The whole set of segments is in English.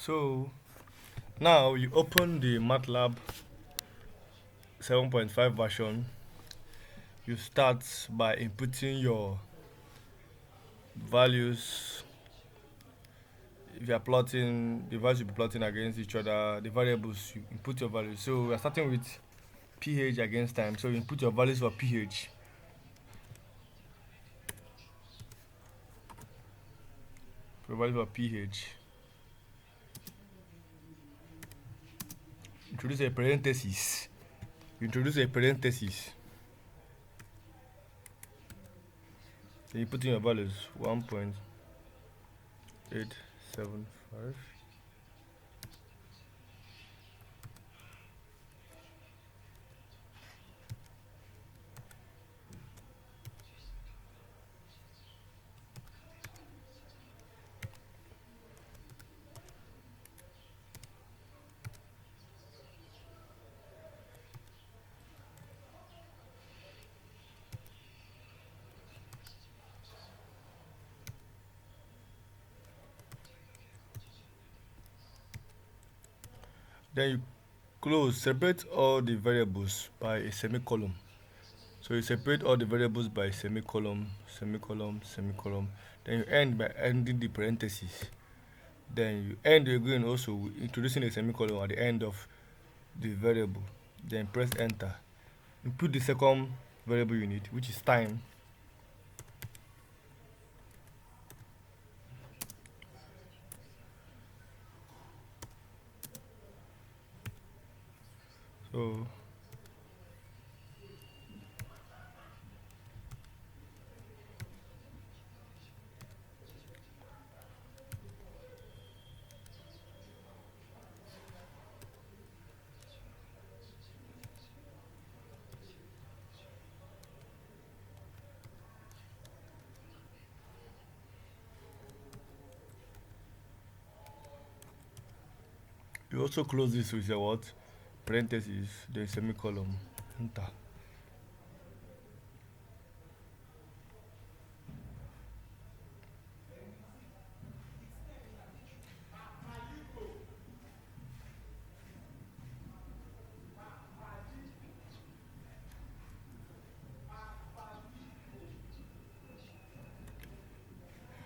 So now you open the Matlab 7.5 version. You start by inputting your values. If you are plotting, the values will be plotting against each other. The variables, you input your values. So we are starting with pH against time. So you input your values for pH. For values for pH. Introduce a parenthesis. Introduce a parenthesis. Then you put in your values 1.875. Then you close, separate all the variables by a semicolon. So you separate all the variables by semicolon, semicolon, semicolon. Then you end by ending the parentheses. Then you end again also with introducing a semicolon at the end of the variable. Then press enter. Input the second variable you need, which is time. So you also close this with a what? Parentheses, then semicolon, enter.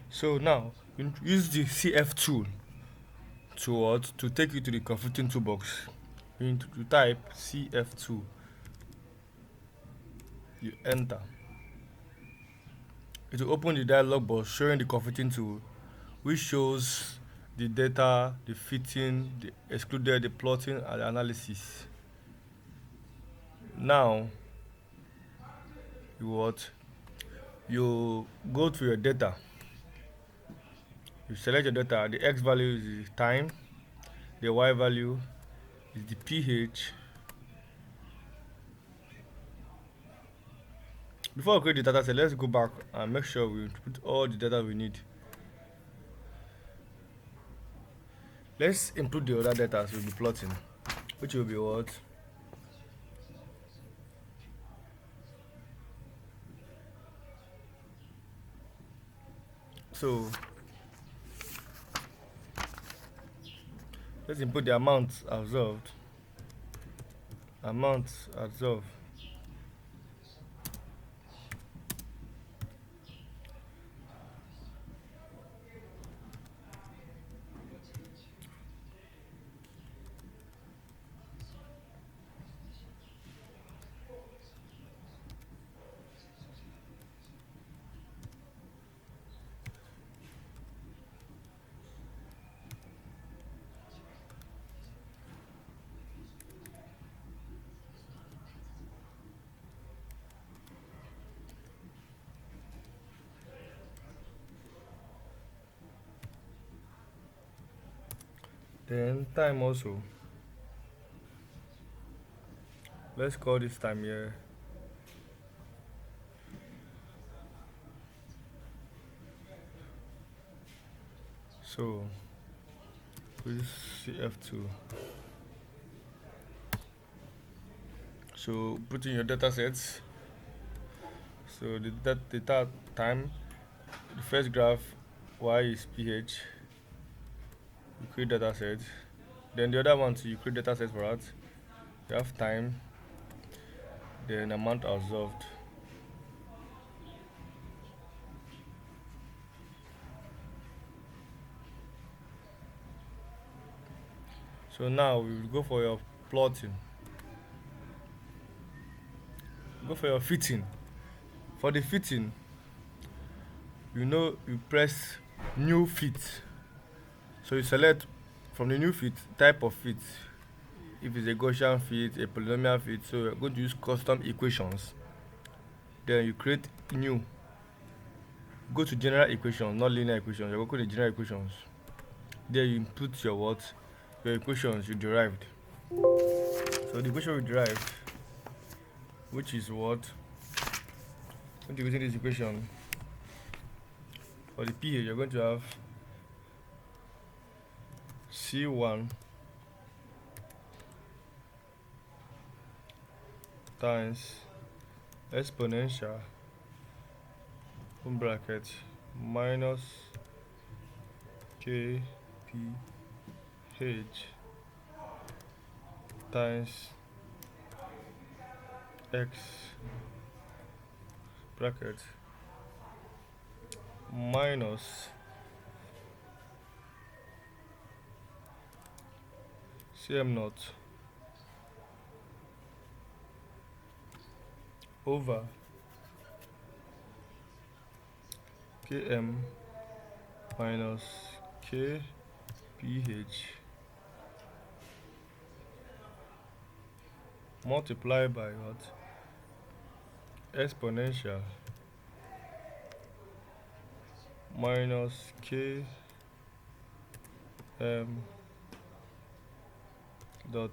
So now use the CF tool to what? To take you to the computing toolbox. You need to type CF2. You enter. It will open the dialog box showing the computing tool, which shows the data, the fitting, the excluded, the plotting, and the analysis. Now you what? You go to your data. You select your data. The X value is the time, the Y value is the pH. Before we create the data set, let's go back and make sure we put all the data we need. Let's input the other data we'll be plotting, which will be what? So let's input the amount absorbed. Amount absorbed. Then time also. Let's call this time here. So with CF2. So put in your data sets. So the data time, the first graph, Y is pH. You create data set. Then the other one too, you create data set for that. You have time, then amount observed. So now we will go for your plotting. Go for your fitting. For the fitting, you press new fit. So you select from the new fit type of fit. If it's a Gaussian fit, a polynomial fit, so you're going to use custom equations. Then you create new. Go to general equations, not linear equations. You're going to general equations. There you input your what? Your equations you derived. So the equation we derived, which is what? When you're using this equation, for the pH, you're going to have C1 times exponential bracket minus kph times x bracket minus cm naught over km minus kph multiplied by what? Exponential minus km dot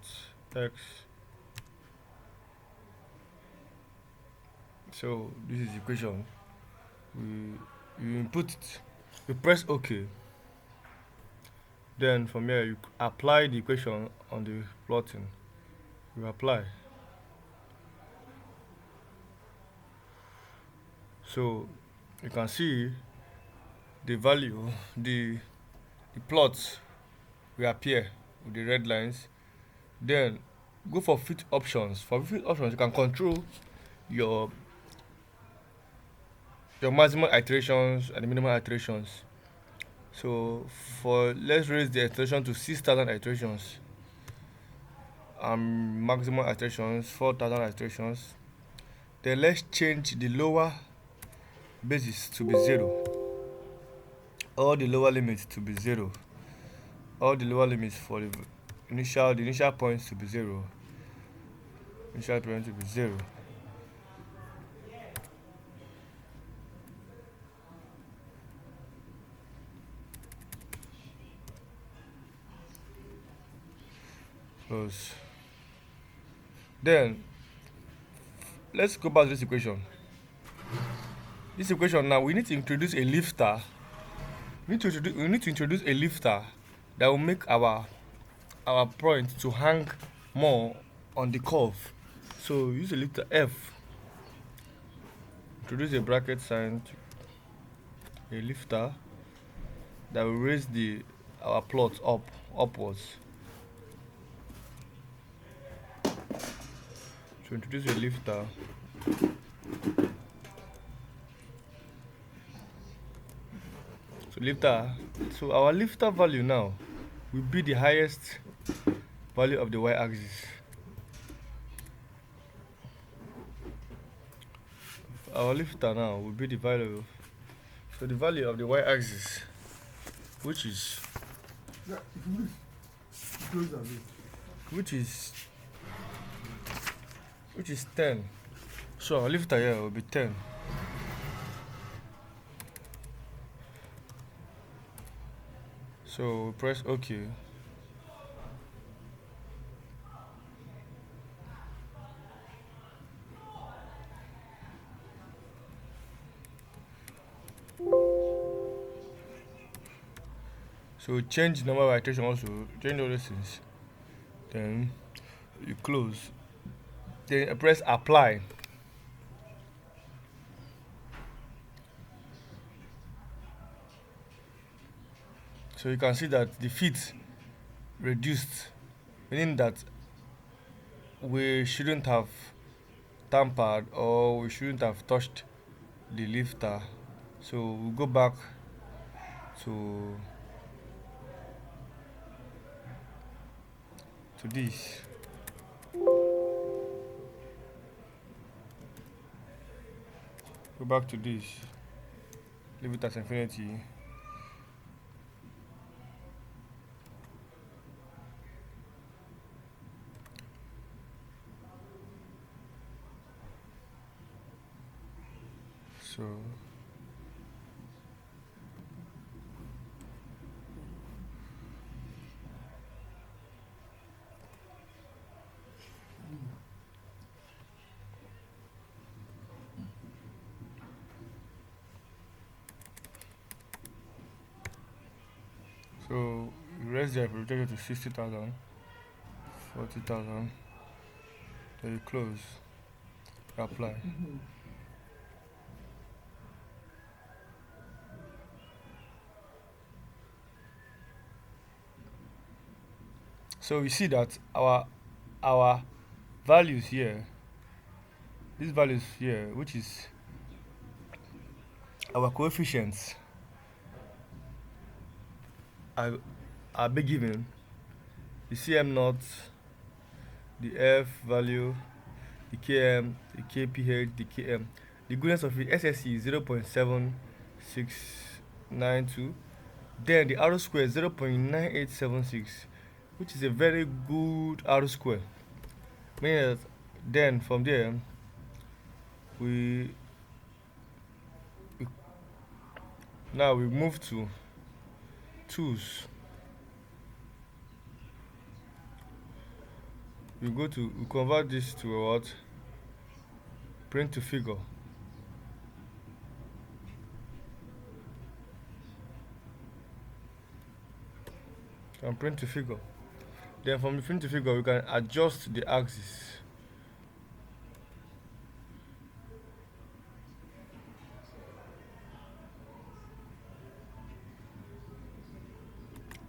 x. So this is the equation. You input it, you press OK. Then from here you apply the equation on the plotting. You apply. So you can see the value, the plots will appear with the red lines. Then go for fit options. For fit options, you can control your maximum iterations and the minimum iterations. So let's raise the iteration to 6,000 iterations and maximum iterations 4,000 iterations. Then let's change the lower basis to be 0, all the lower limits to be 0, all the lower limits for the initial points to be 0, initial point to be 0. Close. Then let's go back to this equation. This equation now, we need to introduce a lifter. We need to introduce a lifter that will make our point to hang more on the curve. So use a lifter F. Introduce a bracket sign to a lifter that will raise our plot upwards. So introduce a lifter. So our lifter value now will be the highest value of the y-axis. Our lifter now will be the value. So the value of the y-axis, which is 10. So our lifter here will be 10. So press OK. So change the number of iteration also, change all those things. Then you close. Then press apply. So you can see that the fit reduced, meaning that we shouldn't have tampered or we shouldn't have touched the lifter. So we go back to this. Go back to this. Leave it as infinity. So so you raise the protector to 60,000, 40,000. Then you close. Apply. So we see that our values here, these values here, which is our coefficients, are being given. The CM naught, the F value, the KM, the KPH, the KM. The goodness of it, SSE is 0.7692. Then the R square is 0.9876, which is a very good R square. Meaning that then from there we now we move to tools. We convert this to a what? Print to figure. And print to figure. Then from the print to figure we can adjust the axis.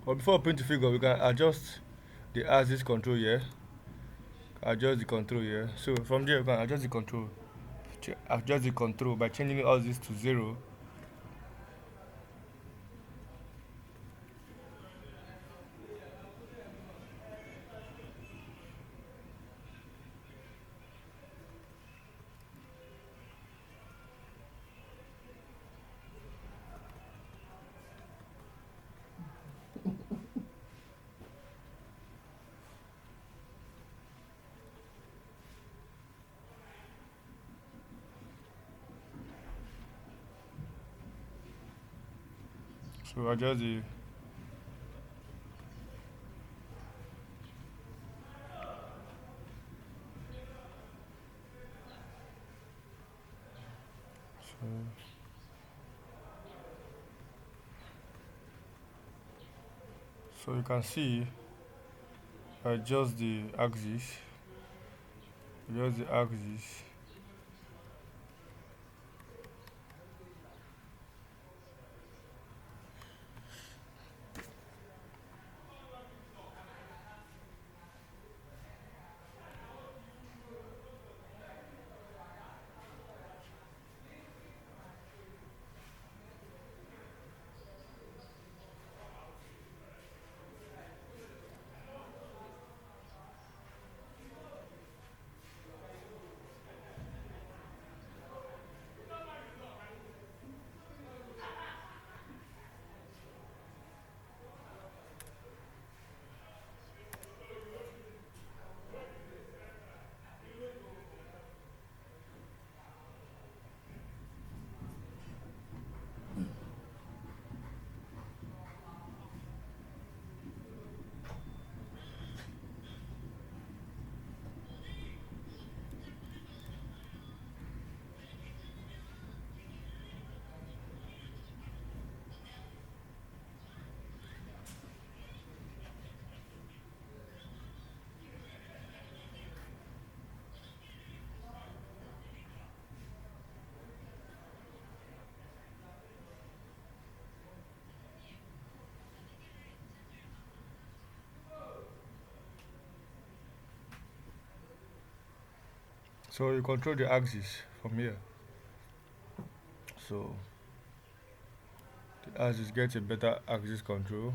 But before print to figure we can adjust the axis control here. Adjust the control here. So from there we can adjust the control. Adjust the control by changing all this to 0. So adjust the so you can see adjust the axis. Adjust the axis. So you control the axis from here. So the axis gets a better axis control.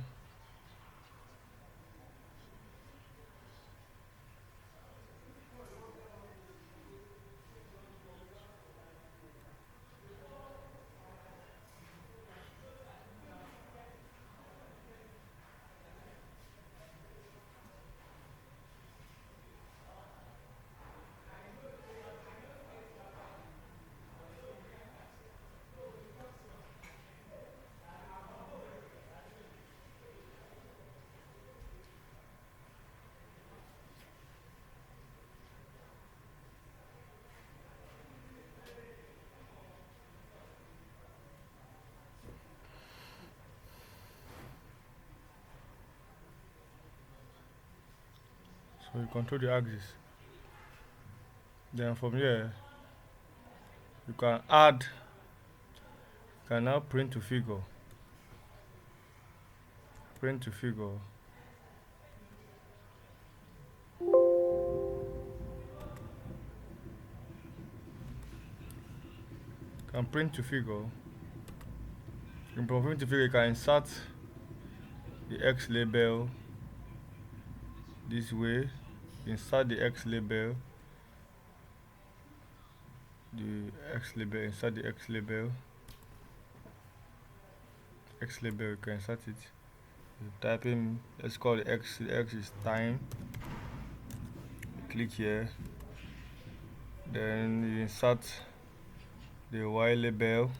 So you control the axis. Then from here you can add, you can now print to figure. Print to figure. Can print to figure. In print to figure you can insert the X label this way. Insert the X label. Insert the X label. X label, you can insert it. You type in, let's call the X is time. Click here. Then you insert the Y label,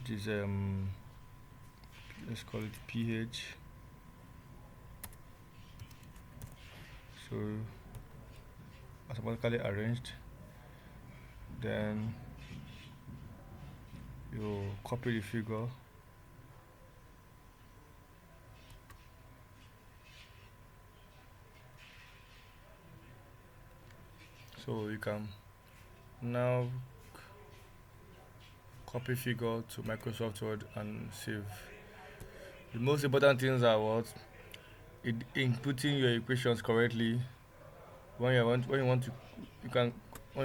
which is let's call it pH. So automatically arranged. Then you copy the figure. So you can now copy figure to Microsoft Word and save. The most important things are what? Inputting your equations correctly. When you want to, when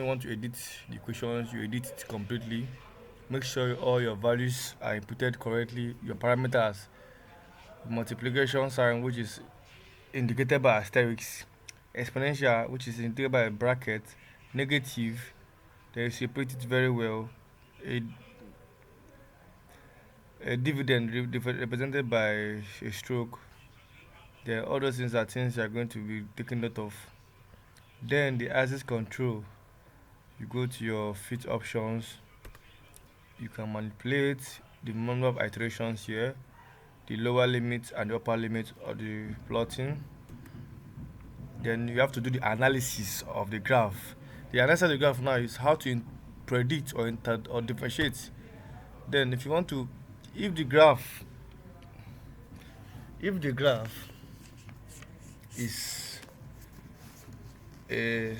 you want to edit the equations, you edit it completely. Make sure all your values are inputted correctly. Your parameters, multiplication sign, which is indicated by asterisk, exponential, which is indicated by a bracket, negative, then you separate it very well. A dividend represented by a stroke. Then all those things are things you are going to be taking note of. Then the axis control, you go to your fit options. You can manipulate the number of iterations here, the lower limit and the upper limit of the plotting. Then you have to do the analysis of the graph. The analysis of the graph now is how to predict or differentiate. Then if you want to, if the graph is a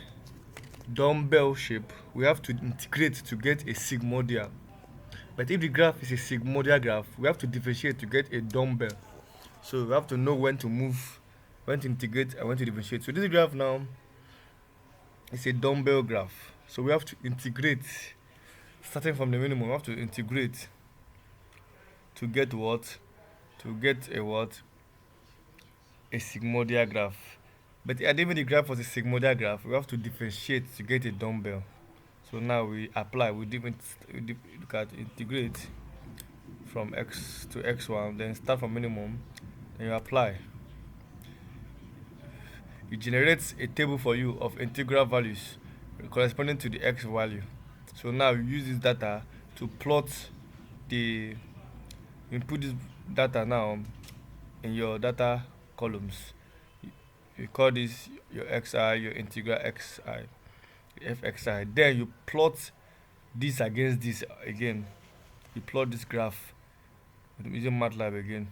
dumbbell shape, we have to integrate to get a sigmoidal. But if the graph is a sigmoidal graph, we have to differentiate to get a dumbbell. So we have to know when to move, when to integrate, and when to differentiate. So this graph now is a dumbbell graph. So we have to integrate, starting from the minimum, we have to integrate to get what? To get a what? A sigmoidal graph. But even the graph was a sigmoidal graph, we have to differentiate to get a dumbbell. So now we apply, we look at integrate from x to x1, then start from minimum, then you apply. It generates a table for you of integral values corresponding to the x value. So now you use this data to plot the input this data now in your data columns. You call this your xi, your integral xi, fxi. Then you plot this against this again. You plot this graph using Matlab again.